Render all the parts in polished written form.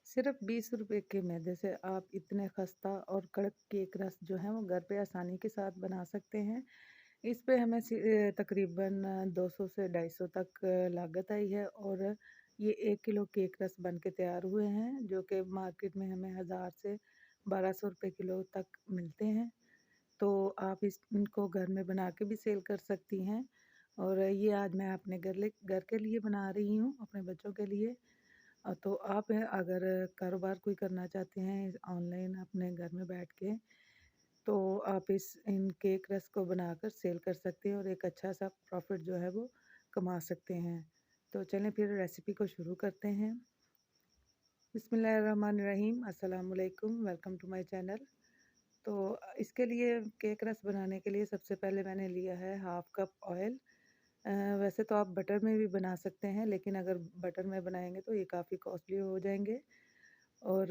सिर्फ 20 रुपए के मैदे से आप इतने खस्ता और कड़क केक रस जो है वो घर पे आसानी के साथ बना सकते हैं। इस पे हमें तकरीबन 200 से 250 तक लागत आई है और ये 1 किलो केक रस बन के तैयार हुए हैं जो कि मार्केट में हमें 1000 से 1200 रुपए किलो तक मिलते हैं। तो आप इनको घर में बना के भी सेल कर सकती हैं। और ये आज मैं अपने घर के लिए बना रही हूँ, अपने बच्चों के लिए। तो आप अगर कारोबार कोई करना चाहते हैं ऑनलाइन अपने घर में बैठ के, तो आप इस इन केक रस को बनाकर सेल कर सकते हैं और एक अच्छा सा प्रॉफिट जो है वो कमा सकते हैं। तो चलें फिर रेसिपी को शुरू करते हैं। बिस्मिल्लाहिर्रहमानिर्रहीम, अस्सलाम वालेकुम, वेलकम टू माय चैनल। तो इसके लिए केक रस बनाने के लिए सबसे पहले मैंने लिया है हाफ़ कप ऑयल। वैसे तो आप बटर में भी बना सकते हैं, लेकिन अगर बटर में बनाएँगे तो ये काफ़ी कॉस्टली हो जाएँगे और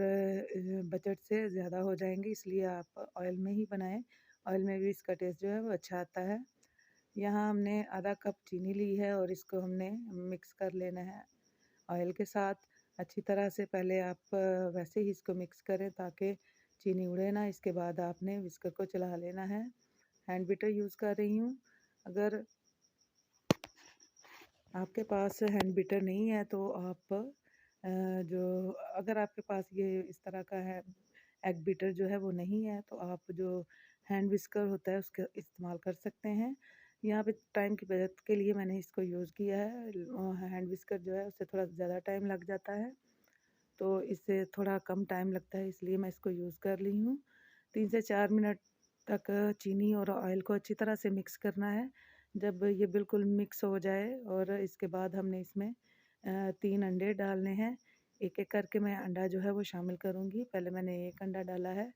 बजट से ज़्यादा हो जाएँगे, इसलिए आप ऑयल में ही बनाएँ। ऑयल में भी इसका टेस्ट जो है वो अच्छा आता है। यहाँ हमने आधा कप चीनी ली है और इसको हमने मिक्स कर लेना है ऑयल के साथ। अच्छी तरह से पहले आप वैसे ही इसको मिक्स करें ताकि चीनी उड़े ना। इसके बाद आपने विस्कर को चला लेना है। हैंड बीटर यूज़ कर रही हूँ। अगर आपके पास हैंड बीटर नहीं है तो आप जो अगर आपके पास ये इस तरह का है एग बीटर जो है वो नहीं है, तो आप जो हैंड विस्कर होता है उसका इस्तेमाल कर सकते हैं। यहाँ पे टाइम की बचत के लिए मैंने इसको यूज़ किया है। हैंड विस्कर जो है उससे थोड़ा ज़्यादा टाइम लग जाता है, तो इससे थोड़ा कम टाइम लगता है, इसलिए मैं इसको यूज़ कर ली हूँ। 3 से 4 मिनट तक चीनी और ऑयल को अच्छी तरह से मिक्स करना है। जब ये बिल्कुल मिक्स हो जाए और इसके बाद हमने इसमें 3 अंडे डालने हैं। एक-एक करके मैं अंडा जो है वो शामिल करूँगी। पहले मैंने 1 अंडा डाला है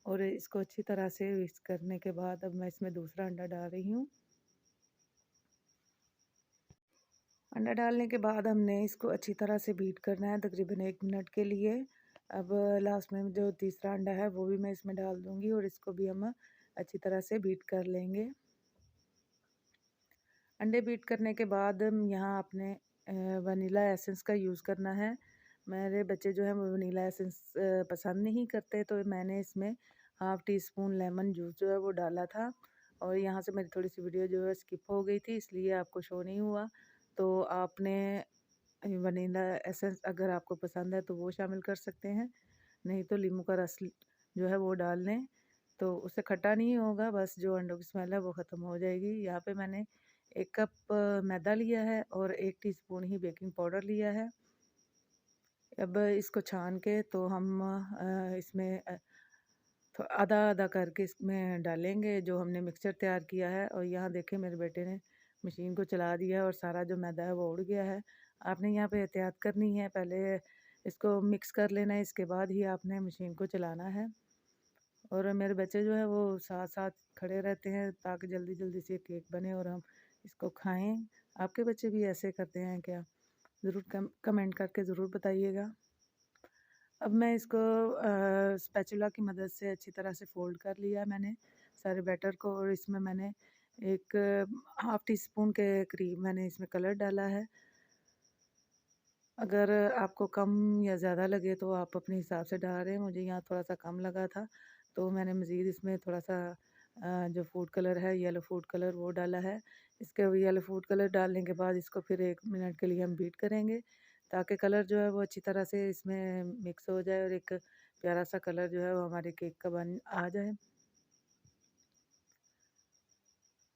और इसको अच्छी तरह से मिक्स करने के बाद अब मैं इसमें दूसरा अंडा डाल रही हूँ। अंडा डालने के बाद हमने इसको अच्छी तरह से बीट करना है तकरीबन 1 मिनट के लिए। अब लास्ट में जो तीसरा अंडा है वो भी मैं इसमें डाल दूँगी और इसको भी हम अच्छी तरह से बीट कर लेंगे। अंडे बीट करने के बाद यहाँ आपने वनीला एसेंस का यूज़ करना है। मेरे बच्चे जो हैं वो वनीला एसेंस पसंद नहीं करते, तो मैंने इसमें half tea spoon lemon juice जो है वो डाला था और यहाँ से मेरी थोड़ी-सी वीडियो जो है स्किप हो गई थी, इसलिए आपको शो नहीं हुआ। तो आपने वनीला एसेंस अगर आपको पसंद है तो वो शामिल कर सकते हैं, नहीं तो नींबू का रस जो है वो डाल लें, तो उससे खट्टा नहीं होगा, बस जो अंडों की स्मेल है वो ख़त्म हो जाएगी। यहाँ पे मैंने 1 कप मैदा लिया है और 1 टीस्पून ही बेकिंग पाउडर लिया है। अब इसको छान के तो हम इसमें तो आधा-आधा करके इसमें डालेंगे जो हमने मिक्सचर तैयार किया है। और यहाँ देखें मेरे बेटे ने मशीन को चला दिया है और सारा जो मैदा है वो उड़ गया है। आपने यहाँ पे एहतियात करनी है, पहले इसको मिक्स कर लेना है, इसके बाद ही आपने मशीन को चलाना है। और मेरे बच्चे जो है वो साथ-साथ खड़े रहते हैं ताकि जल्दी-जल्दी से केक बने और हम इसको खाएँ। आपके बच्चे भी ऐसे करते हैं क्या? ज़रूर कमेंट करके ज़रूर बताइएगा। अब मैं इसको स्पैचुला की मदद से अच्छी तरह से फ़ोल्ड कर लिया मैंने सारे बैटर को और इसमें मैंने एक हाफ़ टी स्पून के करीब मैंने इसमें कलर डाला है। अगर आपको कम या ज़्यादा लगे तो आप अपने हिसाब से डाल रहे हैं, मुझे यहाँ थोड़ा-सा कम लगा था, तो मैंने मज़ीद इसमें थोड़ा-सा जो फूड कलर है, येलो फूड कलर वो डाला है। इसके येलो फूड कलर डालने के बाद इसको फिर 1 मिनट के लिए हम बीट करेंगे, ताकि कलर जो है वो अच्छी तरह से इसमें मिक्स हो जाए और एक प्यारा-सा कलर जो है वो हमारे केक का बन आ जाए।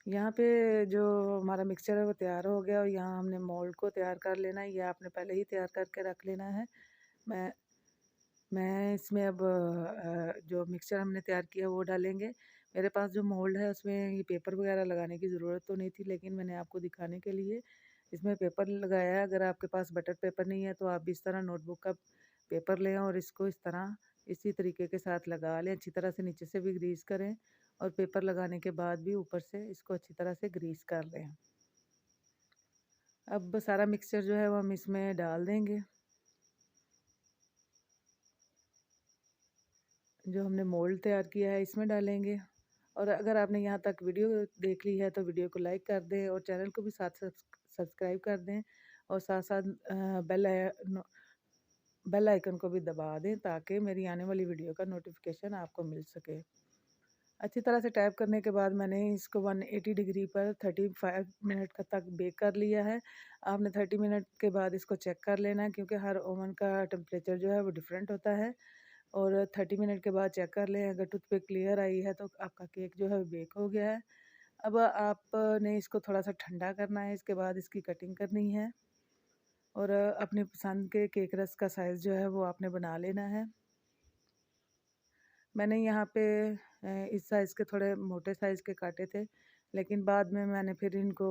यहाँ पे जो हमारा मिक्सचर है वो तैयार हो गया और यहाँ हमने मोल्ड को तैयार कर लेना है, ये आपने पहले ही तैयार करके रख लेना है। मैं मैं इसमें अब जो मिक्सचर हमने तैयार किया वो डालेंगे। मेरे पास जो मोल्ड है उसमें ये पेपर वगैरह लगाने की ज़रूरत तो नहीं थी, लेकिन मैंने आपको दिखाने के लिए इसमें पेपर लगाया है। अगर आपके पास बटर पेपर नहीं है तो आप भी इस तरह नोटबुक का पेपर लें और इसको इस तरह इसी तरीके के साथ लगा लें। अच्छी तरह से नीचे से भी ग्रीस करें और पेपर लगाने के बाद भी ऊपर से इसको अच्छी तरह से ग्रीस कर लें। अब सारा मिक्सचर जो है वो हम इसमें डाल देंगे। जो हमने मोल्ड तैयार किया है इसमें डालेंगे। और अगर आपने यहाँ तक वीडियो देख ली है तो वीडियो को लाइक कर दें और चैनल को भी साथ सब्सक्राइब कर दें और साथ साथ बेल बेल आइकन को भी दबा दें ताकि मेरी आने वाली वीडियो का नोटिफिकेशन आपको मिल सके। अच्छी तरह से टैप करने के बाद मैंने इसको 180 डिग्री पर 35 मिनट का तक बेक कर लिया है। आपने 30 मिनट के बाद इसको चेक कर लेना है क्योंकि हर ओवन का टेम्परेचर जो है वो डिफरेंट होता है। और 30 मिनट के बाद चेक कर लें, अगर टूथपिक क्लियर आई है तो आपका केक जो है वो बेक हो गया है। अब आपने इसको थोड़ा-सा ठंडा करना है, इसके बाद इसकी कटिंग करनी है और अपनी पसंद के केक रस का साइज़ जो है वो आपने बना लेना है। मैंने यहाँ पे इस साइज़ के थोड़े मोटे साइज़ के काटे थे, लेकिन बाद में मैंने फिर इनको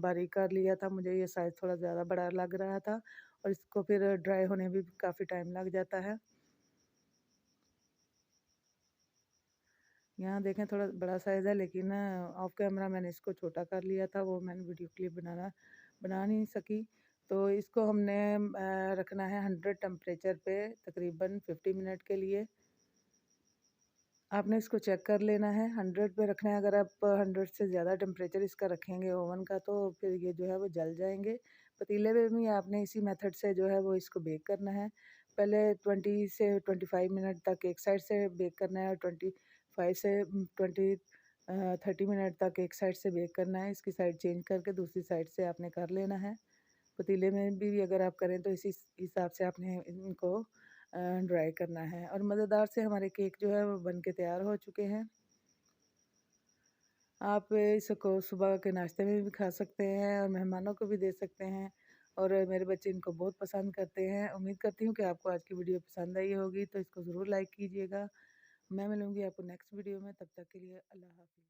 बारीक कर लिया था, मुझे ये साइज़ थोड़ा ज़्यादा बड़ा लग रहा था और इसको फिर ड्राई होने भी काफ़ी टाइम लग जाता है। यहाँ देखें थोड़ा बड़ा साइज़ है लेकिन ऑफ कैमरा मैंने इसको छोटा कर लिया था, वो मैंने वीडियो क्लिप बना नहीं सकी। तो इसको हमने रखना है 100 टेम्परेचर पे तकरीबन 50 मिनट के लिए। आपने इसको चेक कर लेना है, 100 पे रखना है। अगर आप 100 से ज़्यादा टेम्परेचर इसका रखेंगे ओवन का तो फिर ये जो है वो जल जाएँगे। पतीले में भी आपने इसी मेथड से जो है वो इसको बेक करना है। पहले 20 से 25 मिनट तक एक साइड से बेक करना है और 25 से 30 मिनट तक एक साइड से बेक करना है। इसकी साइड चेंज करके दूसरी साइड से आपने कर लेना है। पतीले में भी अगर आप करें तो इसी हिसाब से आपने इनको ड्राई करना है और मज़ेदार से हमारे केक जो है वो बन के तैयार हो चुके हैं। आप इसको सुबह के नाश्ते में भी खा सकते हैं और मेहमानों को भी दे सकते हैं और मेरे बच्चे इनको बहुत पसंद करते हैं। उम्मीद करती हूँ कि आपको आज की वीडियो पसंद आई होगी, तो इसको ज़रूर लाइक कीजिएगा। मैं मिलूँगी आपको नेक्स्ट वीडियो में, तब तक के लिए अल्लाह हाफ़िज़।